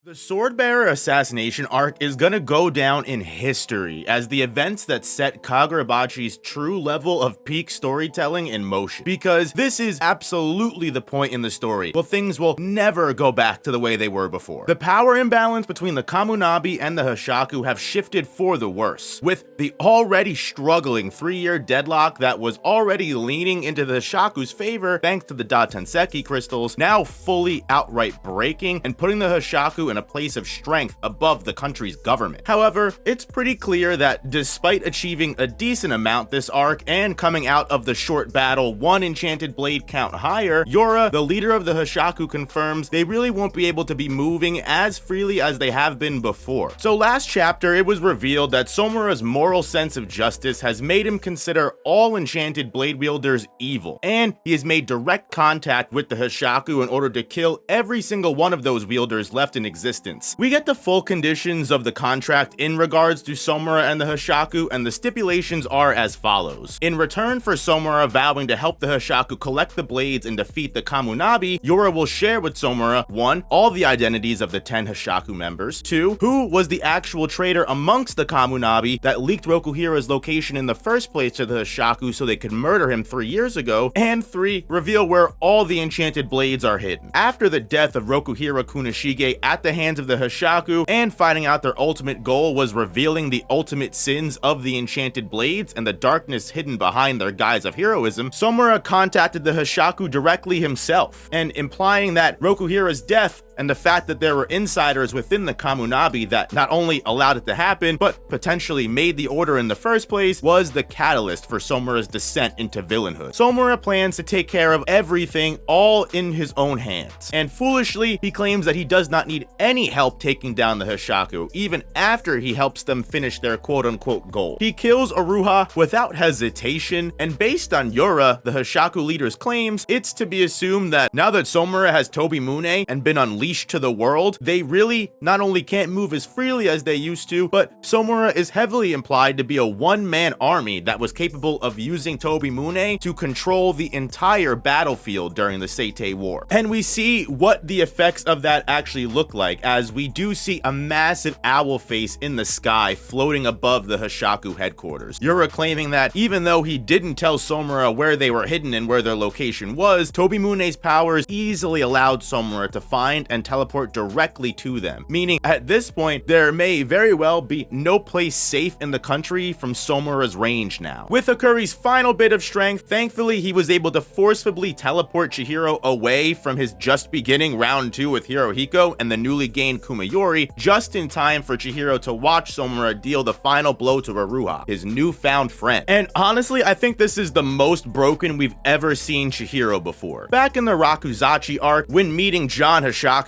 The Swordbearer assassination arc is gonna go down in history as the events that set Kagurabachi's true level of peak storytelling in motion, because this is absolutely the point in the story where things will never go back to the way they were before. The power imbalance between the Kamunabi and the Hoshaku have shifted for the worse, with the already struggling 3-year deadlock that was already leaning into the Hoshaku's favor thanks to the Datenseki crystals now fully outright breaking and putting the Hoshaku in a place of strength above the country's government. However, it's pretty clear that despite achieving a decent amount this arc and coming out of the short battle 1 enchanted blade count higher, Yora, the leader of the Hoshaku, confirms they really won't be able to be moving as freely as they have been before. So last chapter, it was revealed that Somura's moral sense of justice has made him consider all enchanted blade wielders evil, and he has made direct contact with the Hoshaku in order to kill every single one of those wielders left in existence. We get the full conditions of the contract in regards to Somura and the Hoshaku, and the stipulations are as follows. In return for Somura vowing to help the Hoshaku collect the blades and defeat the Kamunabi, Yora will share with Somura 1. All the identities of the 10 Hoshaku members, 2. Who was the actual traitor amongst the Kamunabi that leaked Rokuhira's location in the first place to the Hoshaku so they could murder him 3 years ago, and 3. Reveal where all the enchanted blades are hidden. After the death of Rokuhira Kunishige at the hands of the Hoshaku, and finding out their ultimate goal was revealing the ultimate sins of the enchanted blades and the darkness hidden behind their guise of heroism, Somura contacted the Hoshaku directly himself, and implying that Rokuhira's death and the fact that there were insiders within the Kamunabi that not only allowed it to happen, but potentially made the order in the first place, was the catalyst for Somura's descent into villainhood. Somura plans to take care of everything all in his own hands, and foolishly, he claims that he does not need any help taking down the Hoshaku, even after he helps them finish their quote-unquote goal. He kills Aruha without hesitation, and based on Yora, the Hoshaku leader's claims, it's to be assumed that now that Somura has Tobimune and been unleashed to the world, they really not only can't move as freely as they used to, but Somura is heavily implied to be a one-man army that was capable of using Tobimune to control the entire battlefield during the Seitei War. And we see what the effects of that actually look like, as we do see a massive owl face in the sky floating above the Hoshaku headquarters. Yura claiming that even though he didn't tell Somura where they were hidden and where their location was, Tobimune's powers easily allowed Somura to find and teleport directly to them, meaning at this point there may very well be no place safe in the country from Somura's range now. With Akuri's final bit of strength, thankfully he was able to forcibly teleport Chihiro away from his just beginning round 2 with Hirohiko and the newly gained Kumayori, just in time for Chihiro to watch Somura deal the final blow to Aruha, his newfound friend. And honestly, I think this is the most broken we've ever seen Chihiro before. Back in the Rakuzachi arc, when meeting John Hoshaku,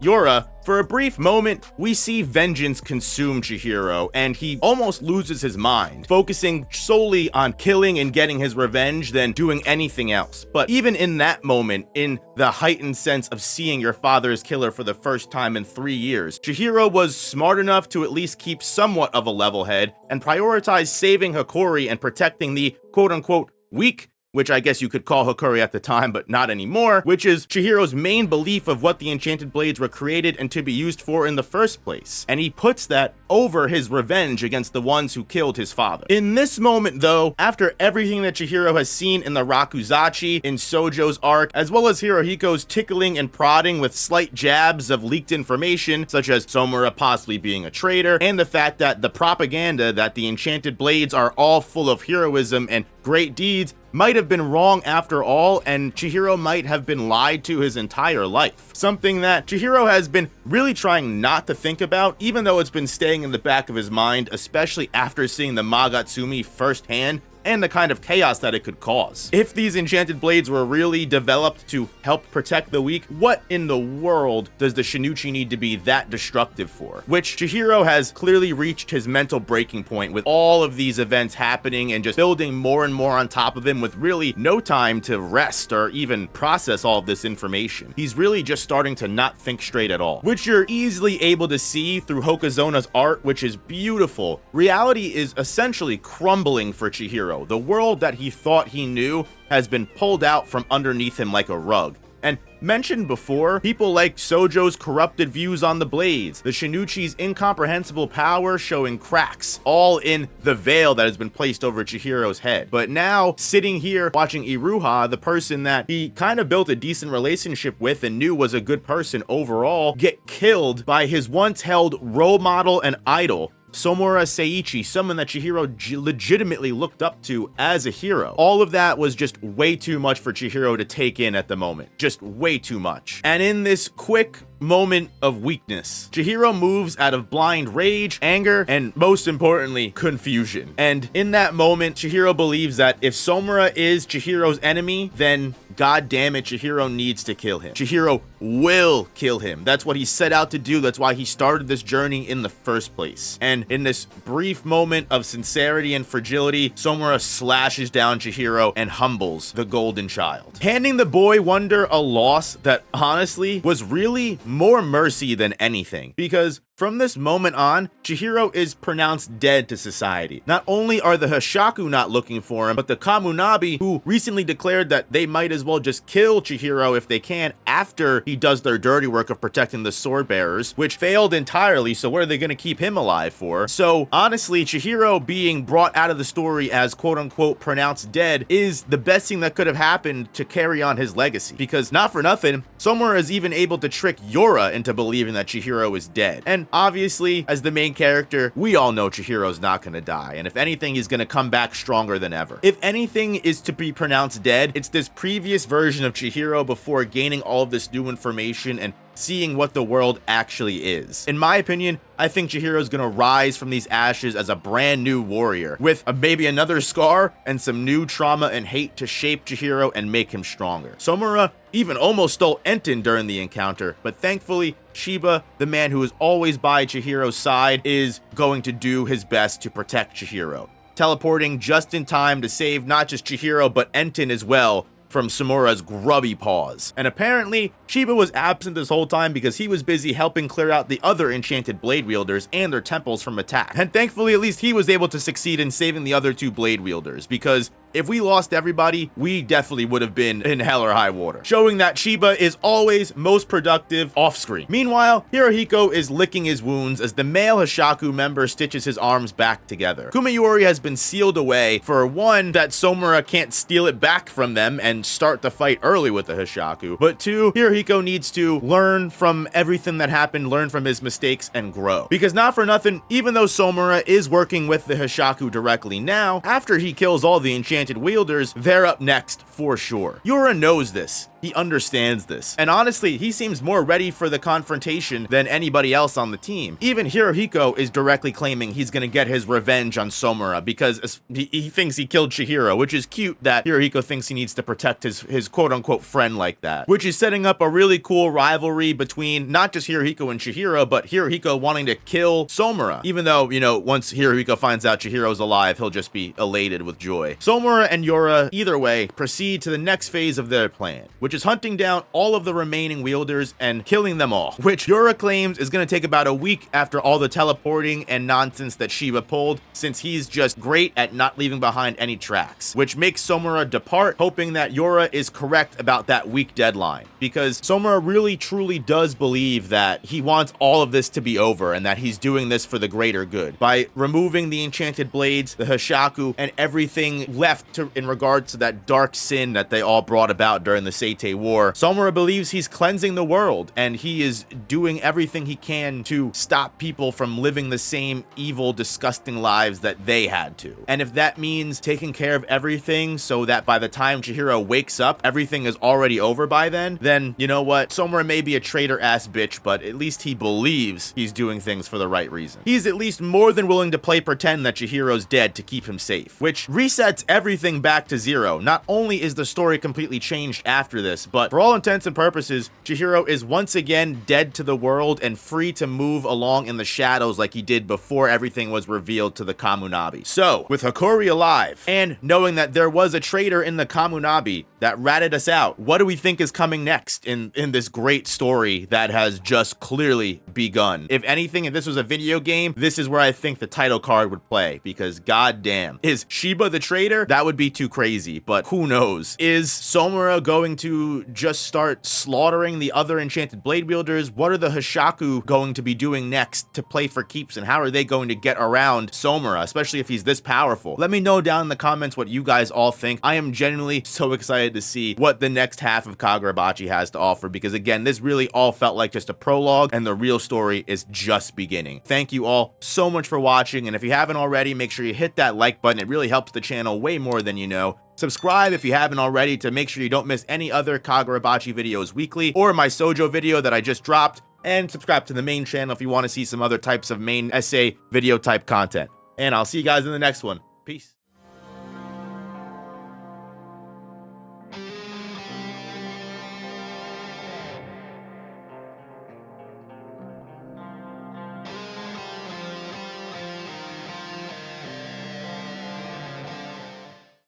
Yora, for a brief moment, we see vengeance consume Chihiro, and he almost loses his mind, focusing solely on killing and getting his revenge than doing anything else. But even in that moment, in the heightened sense of seeing your father's killer for the first time in 3 years, Chihiro was smart enough to at least keep somewhat of a level head and prioritize saving Hikori and protecting the quote-unquote weak, which I guess you could call Hikori at the time, but not anymore, which is Chihiro's main belief of what the enchanted blades were created and to be used for in the first place. And he puts that over his revenge against the ones who killed his father. In this moment though, after everything that Chihiro has seen in the Rakuzachi, in Sojo's arc, as well as Hirohiko's tickling and prodding with slight jabs of leaked information, such as Somura possibly being a traitor, and the fact that the propaganda that the enchanted blades are all full of heroism and great deeds might have been wrong after all, and Chihiro might have been lied to his entire life. Something that Chihiro has been really trying not to think about, even though it's been staying in the back of his mind, especially after seeing the Magatsumi firsthand and the kind of chaos that it could cause. If these enchanted blades were really developed to help protect the weak, what in the world does the Shinichi need to be that destructive for? Which Chihiro has clearly reached his mental breaking point with all of these events happening and just building more and more on top of him with really no time to rest or even process all of this information. He's really just starting to not think straight at all, which you're easily able to see through Hokazona's art, which is beautiful. Reality is essentially crumbling for Chihiro. The world that he thought he knew has been pulled out from underneath him like a rug. And mentioned before, people like Sojo's corrupted views on the blades, the Shinichi's incomprehensible power showing cracks, all in the veil that has been placed over Chihiro's head. But now, sitting here watching Iruha, the person that he kind of built a decent relationship with and knew was a good person overall, get killed by his once held role model and idol, Somura Seiichi, someone that Chihiro legitimately looked up to as a hero. All of that was just way too much for Chihiro to take in at the moment. Just way too much. And in this quick moment of weakness, Chihiro moves out of blind rage, anger, and most importantly, confusion. And in that moment, Chihiro believes that if Somura is Chihiro's enemy, then god damn it, Chihiro needs to kill him. Chihiro will kill him. That's what he set out to do. That's why he started this journey in the first place. And in this brief moment of sincerity and fragility, Somura slashes down Chihiro and humbles the golden child, handing the boy wonder a loss that honestly was really more mercy than anything, because from this moment on, Chihiro is pronounced dead to society. Not only are the Hoshaku not looking for him, but the Kamunabi, who recently declared that they might as well just kill Chihiro if they can after he does their dirty work of protecting the sword bearers, which failed entirely, so what are they going to keep him alive for? So honestly, Chihiro being brought out of the story as quote-unquote pronounced dead is the best thing that could have happened to carry on his legacy, because not for nothing, Somura is even able to trick Yora into believing that Chihiro is dead. And obviously, as the main character, we all know Chihiro's not gonna die, and if anything, he's gonna come back stronger than ever. If anything is to be pronounced dead, it's this previous version of Chihiro before gaining all of this new information and seeing what the world actually is. In my opinion, I think Chihiro's gonna rise from these ashes as a brand new warrior, with maybe another scar and some new trauma and hate to shape Chihiro and make him stronger. Somura even almost stole Enten during the encounter, but thankfully, Shiba, the man who is always by Chihiro's side, is going to do his best to protect Chihiro, teleporting just in time to save not just Chihiro, but Enten as well from Somura's grubby paws. And apparently, Shiba was absent this whole time because he was busy helping clear out the other enchanted blade wielders and their temples from attack. And thankfully, at least he was able to succeed in saving the other two blade wielders, because if we lost everybody, we definitely would have been in hell or high water, showing that Shiba is always most productive off-screen. Meanwhile, Hirohiko is licking his wounds as the male Hoshaku member stitches his arms back together. Kumayori has been sealed away for one, that Somura can't steal it back from them and start the fight early with the Hoshaku, but two, Hirohiko needs to learn from everything that happened, learn from his mistakes, and grow. Because not for nothing, even though Somura is working with the Hoshaku directly now, after he kills all the enchanted wielders, they're up next for sure. Yura knows this. He understands this. And honestly, he seems more ready for the confrontation than anybody else on the team. Even Hirohiko is directly claiming he's gonna get his revenge on Somura because he thinks he killed Chihiro, which is cute that Hirohiko thinks he needs to protect his quote-unquote friend like that, which is setting up a really cool rivalry between not just Hirohiko and Chihiro, but Hirohiko wanting to kill Somura, even though, you know, once Hirohiko finds out Chihiro's alive, he'll just be elated with joy. Somura and Yura, either way, proceed to the next phase of their plan, which is hunting down all of the remaining wielders and killing them all, which Yura claims is going to take about a week after all the teleporting and nonsense that Shiba pulled, since he's just great at not leaving behind any tracks, which makes Somura depart, hoping that Yura is correct about that week deadline, because Somura really truly does believe that he wants all of this to be over and that he's doing this for the greater good. By removing the enchanted blades, the Hoshaku, and everything left in regards to that dark sin that they all brought about during the Seitei War, Somura believes he's cleansing the world, and he is doing everything he can to stop people from living the same evil, disgusting lives that they had to. And if that means taking care of everything so that by the time Chihiro wakes up, everything is already over by then you know what? Somura may be a traitor-ass bitch, but at least he believes he's doing things for the right reason. He's at least more than willing to play pretend that Chihiro's dead to keep him safe, which resets everything back to zero. Not only is the story completely changed after this, but for all intents and purposes, Chihiro is once again dead to the world and free to move along in the shadows like he did before everything was revealed to the Kamunabi. So, with Hikori alive, and knowing that there was a traitor in the Kamunabi that ratted us out, what do we think is coming next in this great story that has just clearly begun. If anything, if this was a video game, this is where I think the title card would play, because goddamn, is Shiba the traitor? That would be too crazy, but who knows? Is Somura going to just start slaughtering the other enchanted blade wielders? What are the Hishaku going to be doing next to play for keeps, and how are they going to get around Somura, especially if he's this powerful? Let me know down in the comments what you guys all think. I am genuinely so excited to see what the next half of Kagurabachi has to offer, because again, this really all felt like just a prologue, and the real story is just beginning. Thank you all so much for watching, and if you haven't already, make sure you hit that like button. It really helps the channel way more than you know. Subscribe if you haven't already to make sure you don't miss any other Kagurabachi videos weekly, or my Sojo video that I just dropped, and subscribe to the main channel if you want to see some other types of main essay video type content. And I'll see you guys in the next one. Peace.